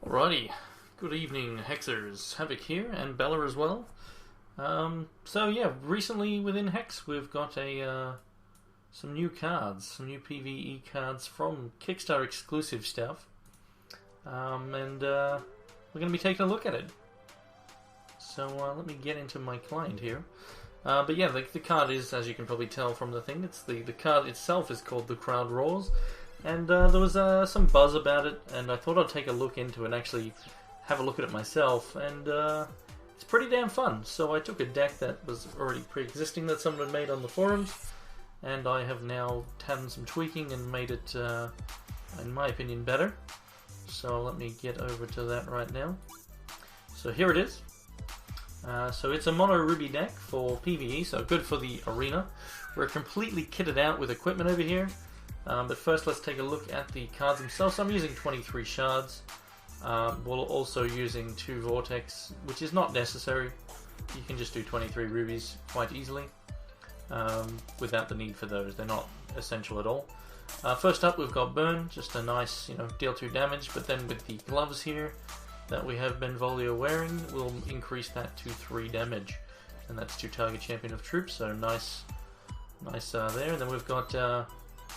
Alrighty, good evening Hexers, Havoc here, and Bella as well. So yeah, recently within Hex we've got some new cards, some new PvE cards from Kickstarter exclusive stuff, and we're going to be taking a look at it. So let me get into my client here. But yeah, the card is, as you can probably tell from the thing, it's the card itself is called the Crowd Roars. And there was some buzz about it, and I thought I'd take a look into it and actually have a look at it myself, and it's pretty damn fun. So I took a deck that was already pre-existing that someone had made on the forums, and I have now done some tweaking and made it, in my opinion, better. So let me get over to that right now. So here it is. So it's a mono ruby deck for PvE, so good for the arena. We're completely kitted out with equipment over here. But first let's take a look at the cards themselves. So I'm using 23 shards, while also using 2 vortex, which is not necessary. You can just do 23 rubies quite easily, without the need for those. They're not essential at all. First up we've got Burn, just a nice, deal 2 damage, but then with the gloves here that we have Benvolio wearing, we'll increase that to 3 damage. And that's to target champion of troops, so nice there. And then we've got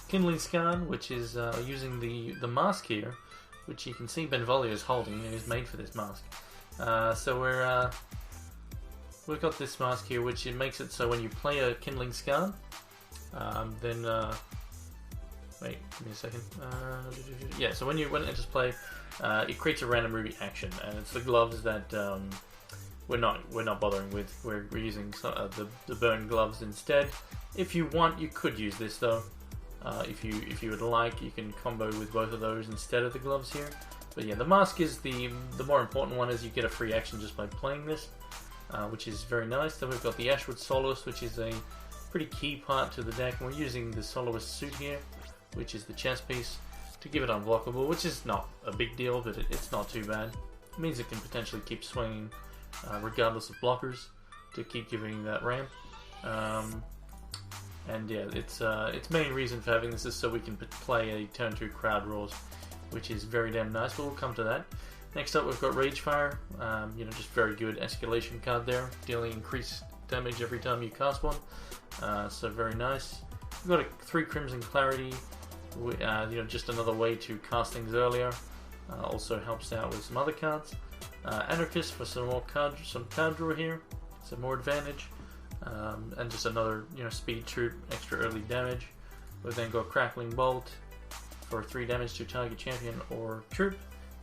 Kindling Scan, which is using the mask here, which you can see Benvolio is holding, and is made for this mask. So we've got this mask here, which it makes it so when you play a Kindling Scan, then wait, give me a second. Yeah, so when it enters play, it creates a random ruby action, and it's the gloves that we're not bothering with. We're using the burn gloves instead. If you want, you could use this though. If you would like, you can combo with both of those instead of the gloves here. But yeah, the mask is the more important one, as you get a free action just by playing this, which is very nice. Then we've got the Ashwood Soloist, which is a pretty key part to the deck. And we're using the Soloist suit here, which is the chest piece, to give it unblockable, which is not a big deal, but it's not too bad. It means it can potentially keep swinging regardless of blockers, to keep giving that ramp. And yeah, its main reason for having this is so we can play a turn 2 Crowd Roars, which is very damn nice, but we'll come to that. Next up we've got Ragefire, just very good escalation card there, dealing increased damage every time you cast one, so very nice. We've got a 3 Crimson Clarity, just another way to cast things earlier, also helps out with some other cards. Anarchist for some card draw here, some more advantage. And just another, speed troop, extra early damage. We've then got Crackling Bolt for 3 damage to target champion or troop,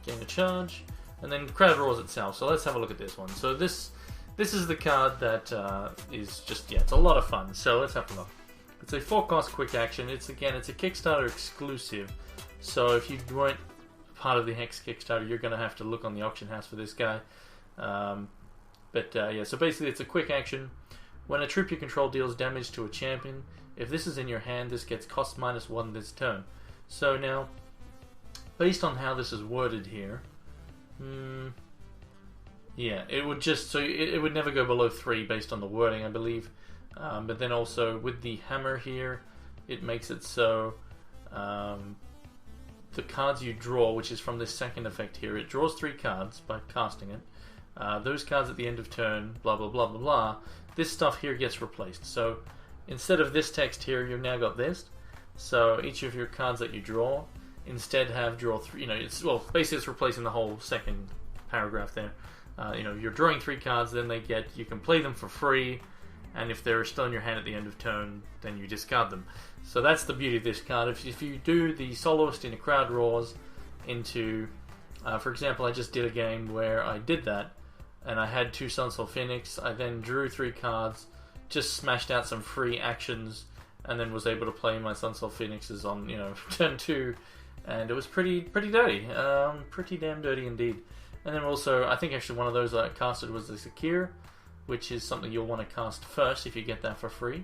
gain a charge, and then Crowd Roars itself. So let's have a look at this one. So this is the card that is just, it's a lot of fun. So let's have a look. It's a 4-cost quick action. It's a Kickstarter exclusive. So if you weren't part of the Hex Kickstarter, you're going to have to look on the auction house for this guy. Yeah, so basically it's a quick action. When a troop you control deals damage to a champion, if this is in your hand, this gets cost -1 this turn. So now, based on how this is worded here, yeah, it would it would never go below 3 based on the wording, I believe. But then also with the hammer here, it makes it so the cards you draw, which is from this second effect here, it draws 3 cards by casting it. Those cards at the end of turn, blah blah blah blah blah, this stuff here gets replaced. So instead of this text here, you've now got this. So each of your cards that you draw instead have draw 3. Basically it's replacing the whole second paragraph there. You're drawing 3 cards, then you can play them for free, and if they're still in your hand at the end of turn, then you discard them. So that's the beauty of this card. If you do the Soloist in a Crowd Roars into, for example, I just did a game where I did that, and I had 2 Sunsoul Phoenix. I then drew 3 cards, just smashed out some free actions, and then was able to play my Sunsoul Phoenixes on, turn 2, and it was pretty dirty, pretty damn dirty indeed. And then also, I think actually one of those that I casted was the Sakir, which is something you'll want to cast first if you get that for free,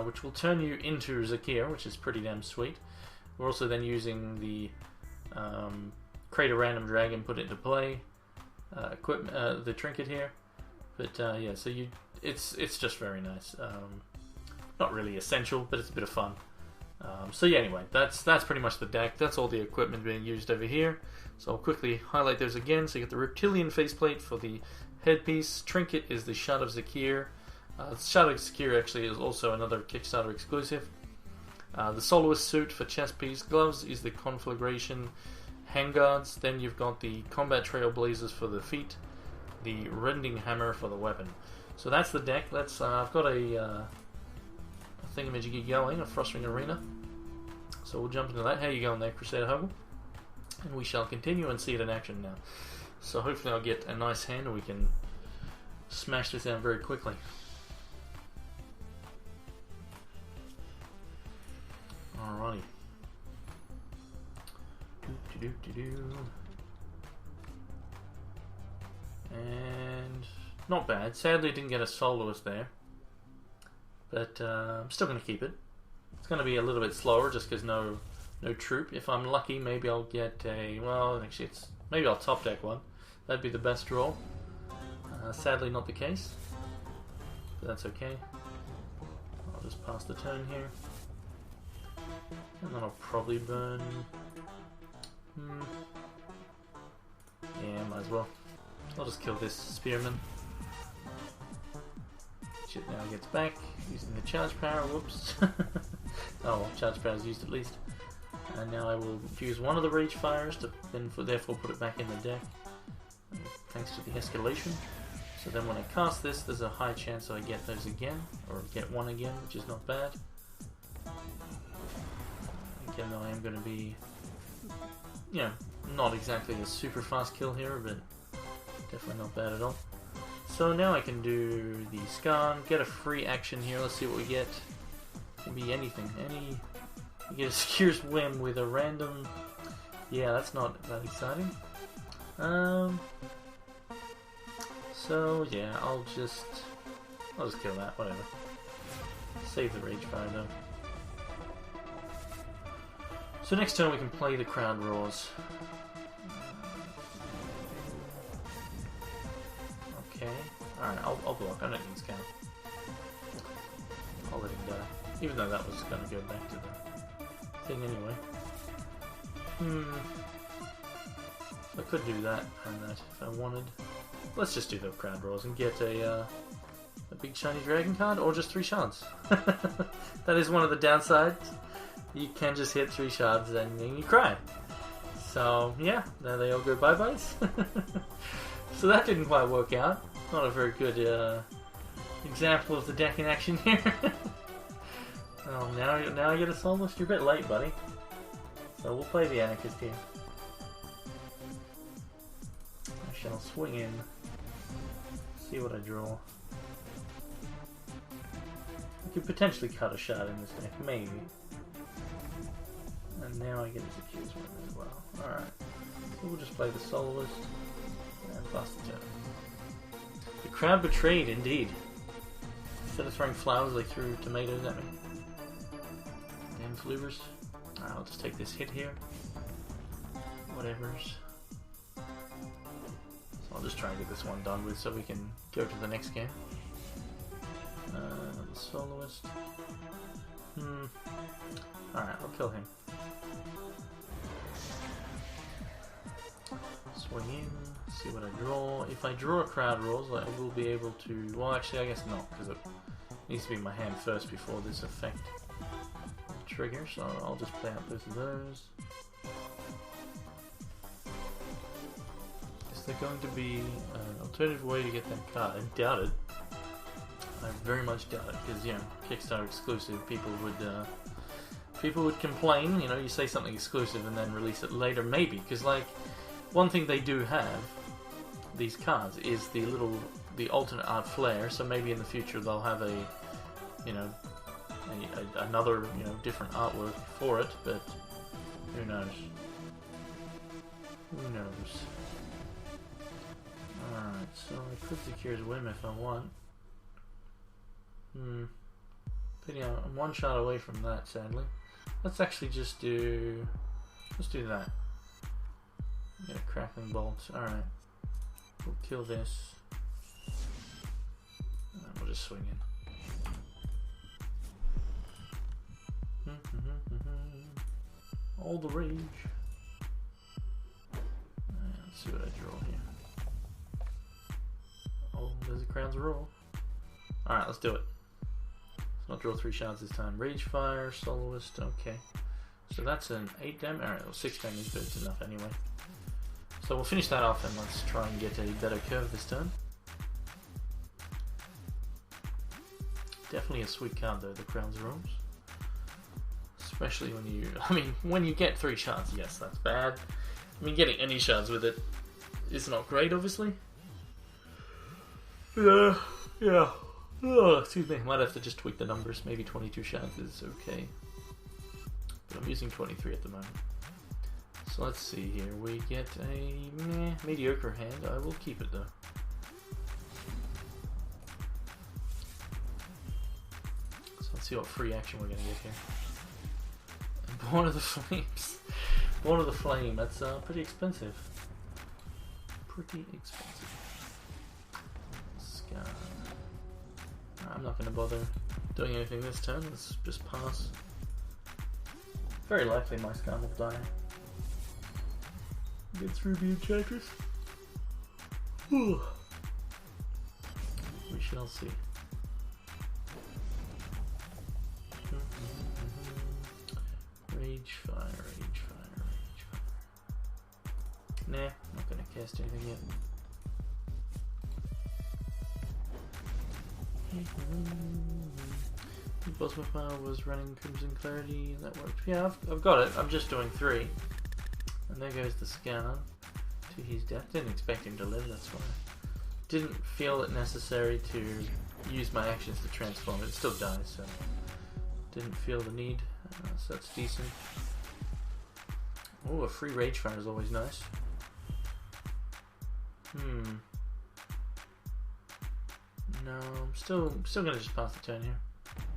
which will turn you into Zakir, which is pretty damn sweet. We're also then using the create a random dragon, put it into play, the trinket here, but yeah, so it's just very nice. Not really essential, but it's a bit of fun. So yeah, anyway, that's pretty much the deck. That's all the equipment being used over here. So I'll quickly highlight those again. So you get the Reptilian faceplate for the headpiece. Trinket is the Shard of Zakir. Shard of Zakir actually is also another Kickstarter exclusive. The Soloist suit for chest piece. Gloves is the Conflagration handguards. Then you've got the Combat Trailblazers for the feet. The Rending Hammer for the weapon. So that's the deck. Let's. I've got a thingamajiggy going, a Frostring Arena. So we'll jump into that. How you going there, Crusader Hubble? And we shall continue and see it in action now. So hopefully I'll get a nice hand and we can smash this out very quickly. Alrighty. And not bad. Sadly didn't get a soloist there. But I'm still going to keep it. It's going to be a little bit slower just because no troop. If I'm lucky, maybe I'll get a... Well, actually, maybe I'll top deck one. That'd be the best draw. Sadly, not the case. But that's okay. I'll just pass the turn here. And then I'll probably burn... Yeah, might as well. I'll just kill this Spearman. Shit now gets back, using the charge power, whoops. Oh, well, charge power is used at least. And now I will fuse one of the Rage Fires to then therefore put it back in the deck. Thanks to the escalation. So then when I cast this, there's a high chance I get those again, or get one again, which is not bad. Again though I am going to be, you know, not exactly a super fast kill here, but definitely not bad at all. So now I can do the Skarn, get a free action here, let's see what we get. Can be anything, you get a Secure's Whim with a random, yeah, that's not that exciting. So yeah, I'll just kill that, whatever. Save the Rage Fire though. So next turn we can play the Crowd Roars. Okay, alright, I'll block. I don't need Scout. I'll let him die. Even though that was going to go back to the thing anyway. I could do that and that if I wanted. Let's just do the Crowd Roars and get a big shiny dragon card, or just 3 shards. That is one of the downsides. You can just hit 3 shards and then you cry. So yeah, there they all go bye-byes. So that didn't quite work out. Not a very good example of the deck in action here. Oh, now I get a soloist. You're a bit late, buddy. So we'll play the Anarchist here. I shall swing in. See what I draw. I could potentially cut a shard in this deck, maybe. And now I get his Accused One as well. Alright. So we'll just play the soloist and pass the turn. The crowd betrayed, indeed. Instead of throwing flowers, they threw tomatoes at me. Damn fluvers. Alright, I'll just take this hit here. Whatevers. So I'll just try and get this one done with so we can go to the next game. The soloist. Alright, I'll kill him. Swing in, see what I draw. If I draw a Crowd Roars, I will be able to... Well, actually, I guess not, because it needs to be in my hand first before this effect triggers. So I'll just play out both of those. Is there going to be an alternative way to get that card? I doubt it. I very much doubt it, because, you know, Kickstarter exclusive, people would complain, you know, you say something exclusive and then release it later, maybe, because, like, one thing they do have, these cards, is the alternate art flair, so maybe in the future they'll have a, you know, another, you know, different artwork for it, but who knows? Who knows? Alright, so I could Secure's Whim if I want. But yeah, I'm one shot away from that, sadly. Let's actually just do... Let's do that. Get a Crackling Bolt. Alright. We'll kill this. And we'll just swing in. All the rage. Let's see what I draw here. Oh, there's a Crown's Roar. Alright, let's do it. Let's not draw 3 shards this time. Rage Fire, Soloist, okay. So that's an 8 damage. Alright, well, 6 damage, but it's enough anyway. So we'll finish that off and let's try and get a better curve this turn. Definitely a sweet card though, the Crown's Roars. Especially when you, I mean, when you get 3 shards, yes, that's bad. I mean, getting any shards with it is not great, obviously. Yeah. Oh, excuse me, might have to just tweak the numbers. Maybe 22 shards is okay. But I'm using 23 at the moment. So let's see here. We get a mediocre hand. I will keep it though. So let's see what free action we're going to get here. Born of the Flames. Born of the Flame. That's pretty expensive. Pretty expensive. Scar. I'm not going to bother doing anything this turn. Let's just pass. Very likely my Scar will die. Gets Ruby Enchantress. We shall see. Rage Fire, Rage Fire, Rage Fire. Nah, not gonna cast anything yet. The boss with power was running Crimson Clarity, and that worked. Yeah, I've got it. I'm just doing 3. And there goes the Scar to his death. Didn't expect him to live, that's why. Didn't feel it necessary to use my actions to transform it. It still dies, so didn't feel the need. So that's decent. Oh, a free Rage Fire is always nice. No, I'm still gonna just pass the turn here.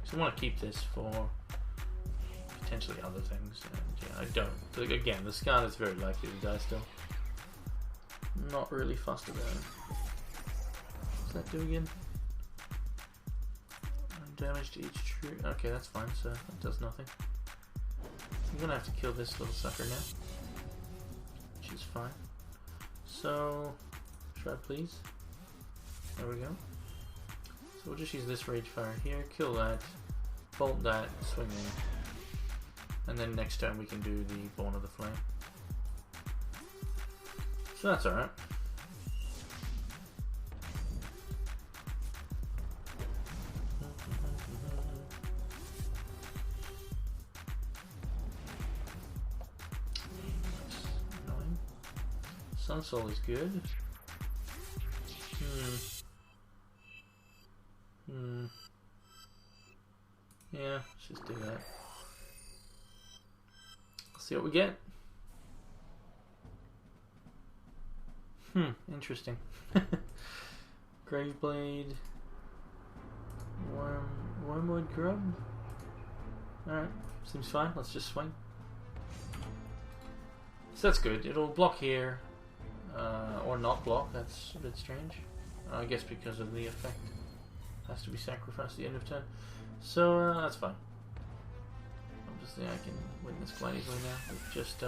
So I want to keep this for potentially other things. And yeah, I don't. Again, the Scar is very likely to die still. Not really fussed about it. What's that do again? Damage to each true. Okay, that's fine, so that does nothing. I'm gonna have to kill this little sucker now, which is fine. So, try please. There we go. So we'll just use this Rage Fire here, kill that, bolt that, swing in, and then next turn we can do the Born of the Flame. So that's alright. Sunsoul is good. Yeah, let's just do that. Let's see what we get. Interesting. Graveblade. Wormwood Grub. Alright, seems fine. Let's just swing. So that's good. It'll block here. Or not block, that's a bit strange. I guess because of the effect. Has to be sacrificed at the end of turn. So, that's fine. Obviously I can win this quite easily now with just,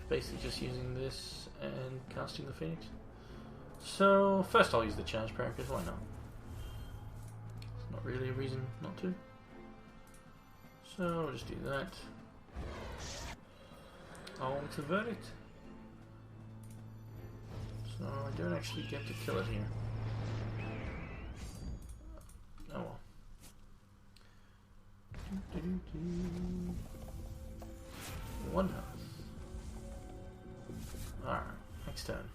basically just using this and casting the Phoenix. So, first I'll use the charge prayer, because why not? It's not really a reason not to. So, I'll just do that. Oh, it's a verdict. So I don't actually get to kill it here. Oh well. One health. Alright, next turn.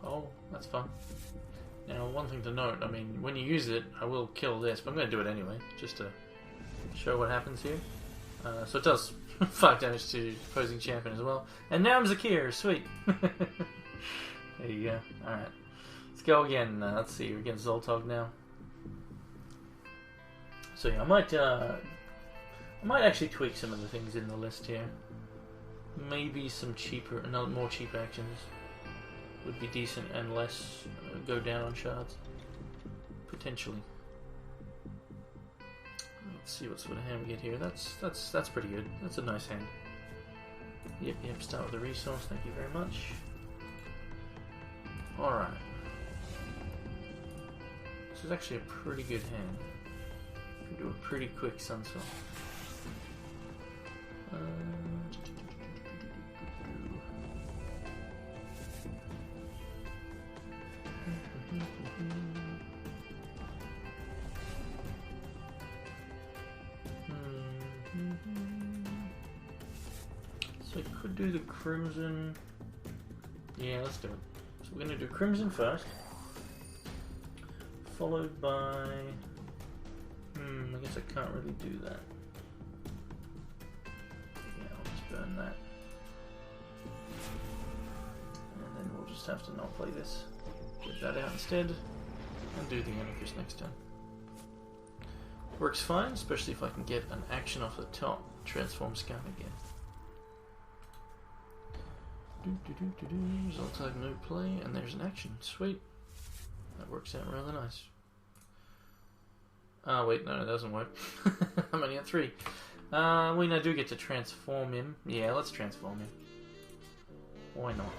Oh, that's fun. Now, one thing to note, I mean, when you use it, I will kill this, but I'm going to do it anyway, just to show what happens here. So it does 5 damage to opposing champion as well. And now I'm Zakir, sweet! There you go, alright. Let's go again, let's see, we're against Zoltog now. So yeah, I might actually tweak some of the things in the list here. Maybe some cheaper, more cheap actions would be decent and less go down on shards. potentially. Let's see what sort of hand we get here. That's pretty good. That's a nice hand. Yep, start with the resource, thank you very much. Alright. This is actually a pretty good hand. We can do a pretty quick sunspell. So I could do the Crimson. Yeah, let's do it. So we're going to do Crimson first. Followed by... I guess I can't really do that. Yeah, I'll just burn that. And then we'll just have to not play this. Get that out instead. And do the Anarchist next turn. Works fine, especially if I can get an action off the top. Transform Scum again. Result type no play, and there's an action. Sweet. That works out rather nice. Wait, no, it doesn't work. I'm only at 3. We now do get to transform him. Yeah, let's transform him. Why not?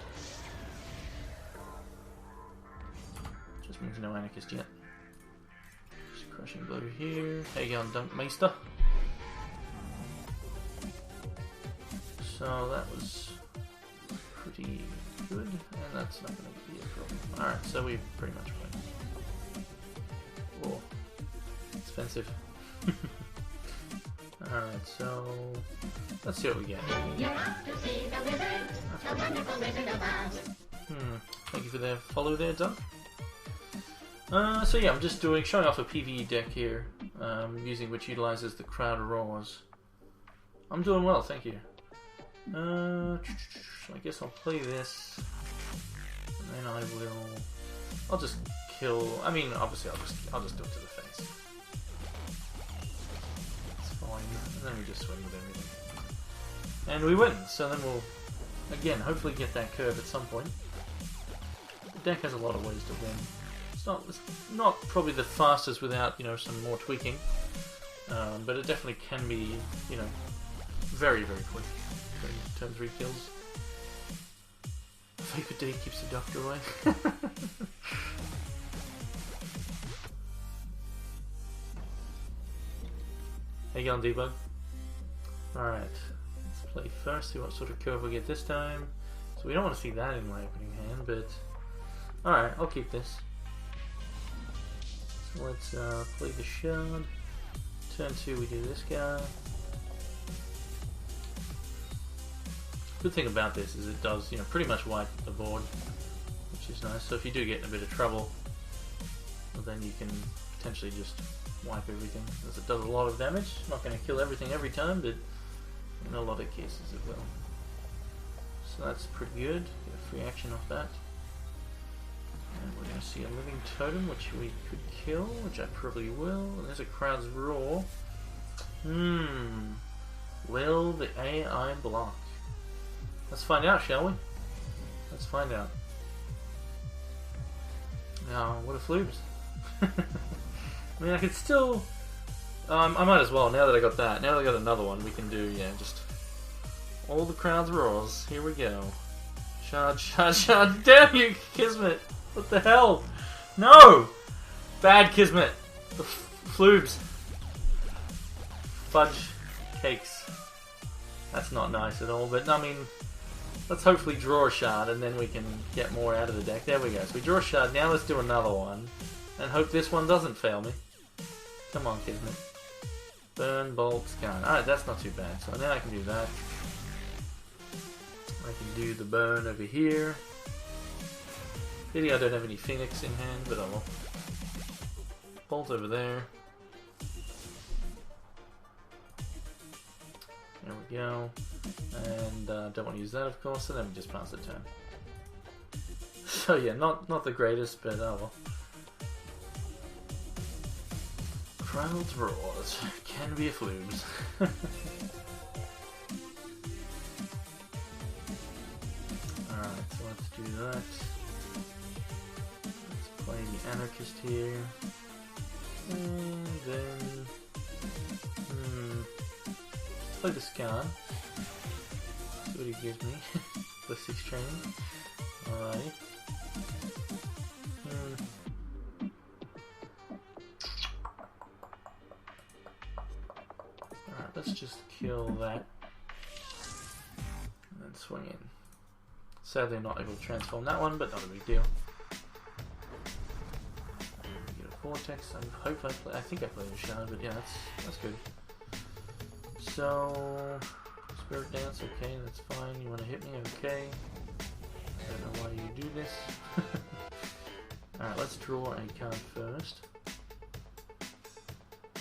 Just means no Anarchist yet. Just crushing blow here. How you going, Dunkmeister? So that was pretty good, and that's not going to be a problem. Alright, so we pretty much win. Whoa. Expensive. Alright, so let's see what we get. Thank you for the follow there, Dunk. So yeah, I'm just showing off a PvE deck here, using which utilizes the Crowd Roars. I'm doing well, thank you. I guess I'll play this, and then I'll just kill. I mean, obviously, I'll just do it to the face. It's fine, and then we just swing with everything, and we win. So then we'll, again, hopefully get that curve at some point. The deck has a lot of ways to win. It's not probably the fastest without some more tweaking, but it definitely can be very quick. Turn 3 kills. Vapor D keeps the doctor away. How you going, Debug? Alright, let's play first, see what sort of curve we get this time. So we don't want to see that in my opening hand, but... Alright, I'll keep this. So let's play the Shard. Turn 2 we do this guy. Good thing about this is it does, pretty much wipe the board, which is nice. So if you do get in a bit of trouble, well, then you can potentially just wipe everything, as it does a lot of damage. Not going to kill everything every time, but in a lot of cases it will. So that's pretty good. Get a free action off that. And we're going to see a Living Totem, which we could kill, which I probably will. And there's a Crowd's Roar. Will the AI block? Let's find out, shall we? Let's find out. Now, what a floobs. I mean, I could still... I might as well, now that I got that. Now that I got another one, we can do, just... all the Crowd's Roars. Here we go. Shard. Damn you, Kismet! What the hell? No! Bad Kismet. The floobs. Fudge cakes. That's not nice at all, but I mean... Let's hopefully draw a Shard, and then we can get more out of the deck. There we go. So we draw a Shard. Now let's do another one. And hope this one doesn't fail me. Come on, Kismet. Burn, Bolt, Scan. Alright, that's not too bad. So now I can do that. I can do the burn over here. Pity I don't have any Phoenix in hand, but I will. Bolt over there. There we go. And don't want to use that, of course, and then we just pass the turn. So yeah, not the greatest, but oh well. Crowd's Roars can be a floobs. Alright, so let's do that. Let's play the Anarchist here. And then... let's play this card. See what he gives me. The 6 training. Alright. Alright, let's just kill that. And then swing in. Sadly, I'm not able to transform that one, but not a big deal. Get a vortex. I think I played a shard, but yeah, that's good. So, Spirit Dance, okay, that's fine. You want to hit me, okay. I don't know why you do this. Alright, let's draw a card first.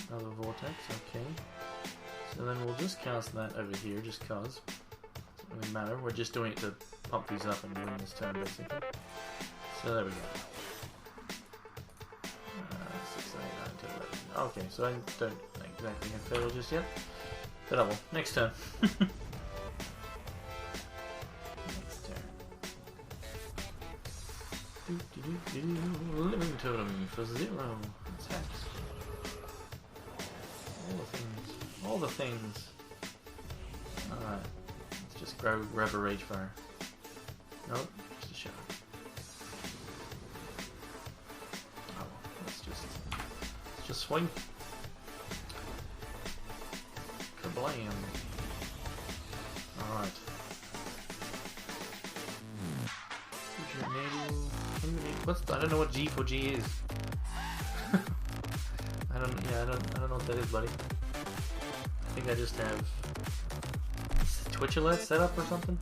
Another vortex, okay. So then we'll just cast that over here, just cause. Doesn't really matter, we're just doing it to pump these up and win this turn, basically. So there we go. 6, 8, 9, 10, 11. Okay, so I don't exactly have fatal just yet. But I will. Next turn. Next turn. Living totem for 0. That's hex. All the things. Alright. Let's just grab a rage fire. Nope, just a shot. Oh well, let's just swing. Kablam. Alright. I don't know what G for G is. I don't know what that is, buddy. I think I just have Twitch alert set up or something.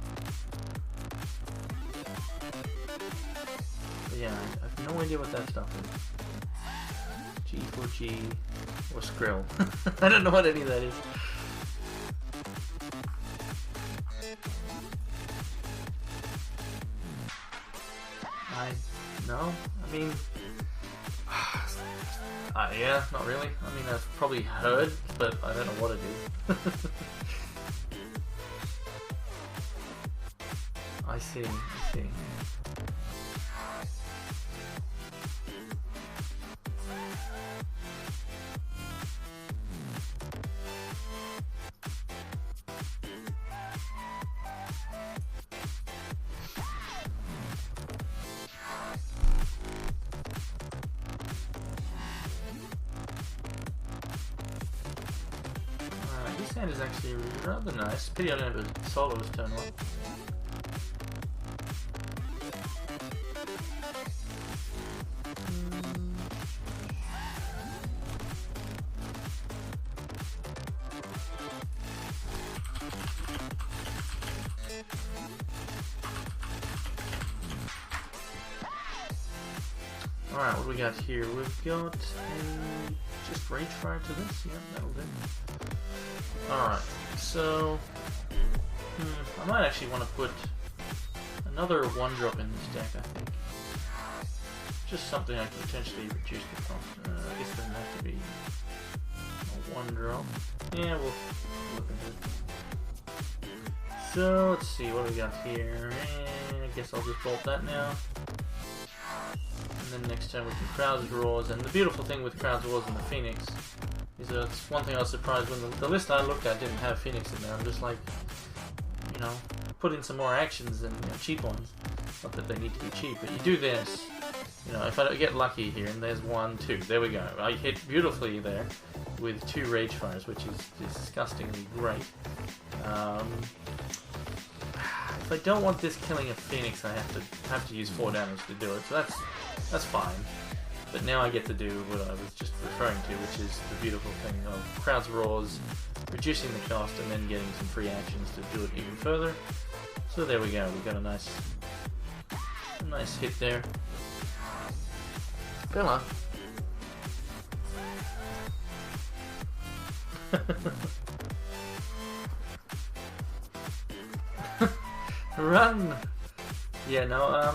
But yeah, I have no idea what that stuff is. G for G or Skrill. I don't know what any of that is. No, I mean, yeah, not really. I mean, I've probably heard, but I don't know what it is. I see. This hand is actually rather nice. Pity I don't have a soloist turn 1. Alright, what do we got here? We've got a just rage fire to this. Yeah, that'll do. Alright, so I might actually want to put another 1-drop in this deck, I think. Just something I can potentially reduce the cost. I guess it doesn't have to be a 1-drop. Yeah, we'll look into it. So, let's see, what do we got here? And I guess I'll just bolt that now. And then next turn we can Crowd's Roars, and the beautiful thing with Crowd's Roars and the Phoenix is that it's one thing I was surprised when the list I looked at didn't have Phoenix in there. I'm just like, you know, put in some more actions and cheap ones. Not that they need to be cheap, but you do this. You know, if I get lucky here, and there's 1, 2, there we go. I hit beautifully there with 2 Rage Fires, which is disgustingly great. If I don't want this killing a Phoenix, I have to use 4 damage to do it. So that's fine. But now I get to do what I was just referring to, which is the beautiful thing of Crowd's Roars, reducing the cost, and then getting some free actions to do it even further. So there we go. We got a nice hit there. Bella. Run! Yeah, no,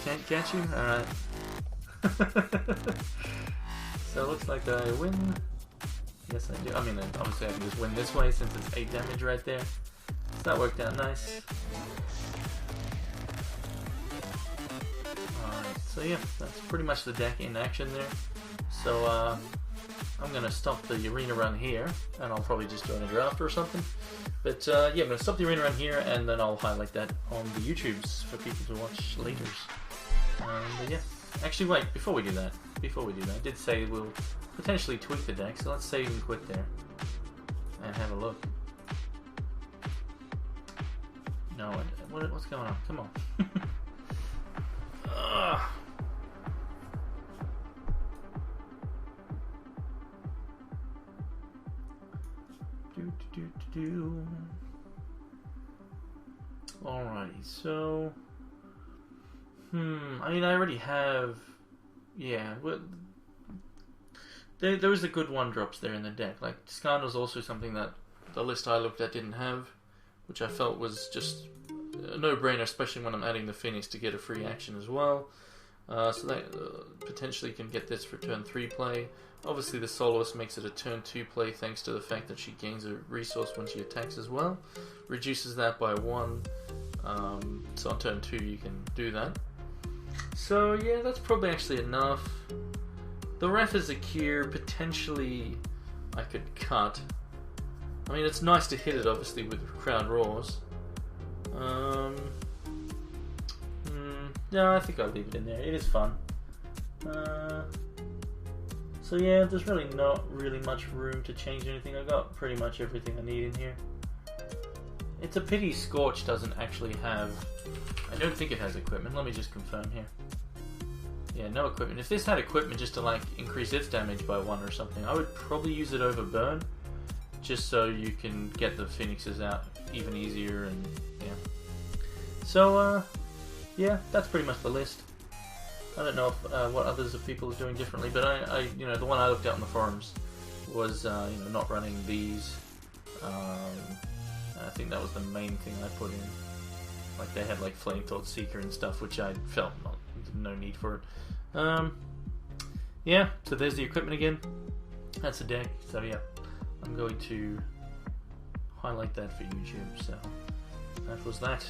can't catch you? Alright. So it looks like I win. Yes, I do. I mean, obviously I can just win this way since it's 8 damage right there. So that worked out nice. Alright, so yeah, that's pretty much the deck in action there. So I'm going to stop the arena run here, and I'll probably just join a draft or something. But yeah, I'm going to stop the arena run here, and then I'll highlight that on the YouTubes for people to watch later. But yeah, actually wait, before we do that, I did say we'll potentially tweak the deck, so let's save and quit there, and have a look. No, what's going on? Come on. Ugh. Alrighty, so I mean, I already have, yeah. Well, there was the good one drops there in the deck. Like Scandal's also something that the list I looked at didn't have, which I felt was just a no-brainer, especially when I'm adding the Phoenix to get a free action as well. So that potentially can get this for turn 3 play. Obviously the Soloist makes it a turn 2 play thanks to the fact that she gains a resource when she attacks as well. Reduces that by 1. So on turn 2 you can do that. So yeah, that's probably actually enough. The Ref is a cure, potentially I could cut. I mean, it's nice to hit it obviously with Crowd Roars. No, I think I'll leave it in there. It is fun. So yeah, there's really not really much room to change anything. I got pretty much everything I need in here. It's a pity Scorch doesn't actually have... I don't think it has equipment. Let me just confirm here. Yeah, no equipment. If this had equipment just to like increase its damage by 1 or something, I would probably use it over Burn, just so you can get the Phoenixes out even easier. And yeah. So yeah, that's pretty much the list. I don't know if, what others of people are doing differently, but I you know, the one I looked at on the forums was you know, not running these. I think that was the main thing I put in. Like they had like Flame Thought Seeker and stuff, which I felt no need for it. Yeah, so there's the equipment again. That's the deck. So yeah, I'm going to highlight that for YouTube. So that was that.